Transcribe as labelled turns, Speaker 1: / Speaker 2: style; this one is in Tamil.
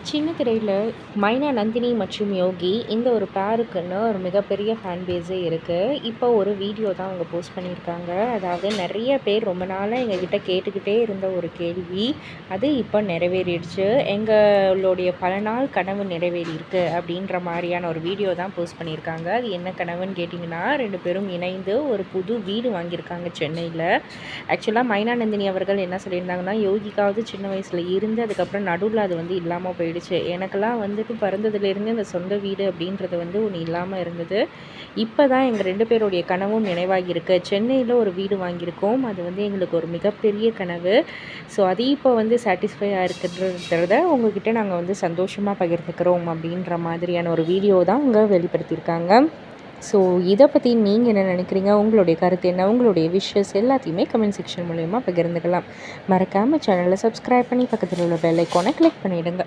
Speaker 1: சின்ன திரையில மைனா நந்தினி மற்றும் யோகி இந்த ஒரு பேருக்குன்னு ஒரு மிகப்பெரிய ஃபேன் பேஸே இருக்குது. இப்போ ஒரு வீடியோ தான் அவங்க போஸ்ட் பண்ணியிருக்காங்க. அதாவது நிறைய பேர் ரொம்ப நாளாக எங்ககிட்ட கேட்டுக்கிட்டே இருந்த ஒரு கேள்வி, அது இப்போ நிறைவேறிடுச்சு. எங்களுடைய பல நாள் கனவு நிறைவேறியிருக்கு அப்படின்ற மாதிரியான ஒரு வீடியோ தான் போஸ்ட் பண்ணியிருக்காங்க. அது என்ன கனவுன்னு கேட்டிங்கன்னா, 2 பேரும் இணைந்து ஒரு புது வீடு வாங்கியிருக்காங்க சென்னையில். ஆக்சுவலாக மைனா நந்தினி அவர்கள் என்ன சொல்லியிருந்தாங்கன்னா, யோகிக்காவது சின்ன வயசில் இருந்து அதுக்கப்புறம் நடுவில் அது வந்து இல்லாமல் போயிடுச்சு. எனக்கெல்லாம் வந்துட்டு பிறந்ததுலேருந்து இந்த சொந்த வீடு அப்படின்றது வந்து ஒன்று இல்லாமல் இருந்தது. இப்போ தான் எங்கள் 2 பேருடைய கனவும் நினைவாகியிருக்கு. சென்னையில் ஒரு வீடு வாங்கியிருக்கோம். அது வந்து எங்களுக்கு ஒரு மிகப்பெரிய கனவு. ஸோ அது இப்போ வந்து சாட்டிஸ்ஃபை ஆகிருக்குன்றத உங்ககிட்ட நாங்கள் வந்து சந்தோஷமாக பகிர்ந்துக்கிறோம் அப்படின்ற மாதிரியான ஒரு வீடியோ தான் அவங்க வெளிப்படுத்தியிருக்காங்க. ஸோ இதை பற்றி நீங்கள் என்ன நினைக்கிறீங்க? உங்களுடைய கருத்து என்ன? உங்களுடைய விஷஸ் எல்லாத்தையுமே கமெண்ட் செக்ஷன் மூலயமா பகிர்ந்துக்கலாம். மறக்காமல் சேனலை சப்ஸ்கிரைப் பண்ணி பக்கத்தில் உள்ள பெல் ஐக்கானை கிளிக் பண்ணிவிடுங்க.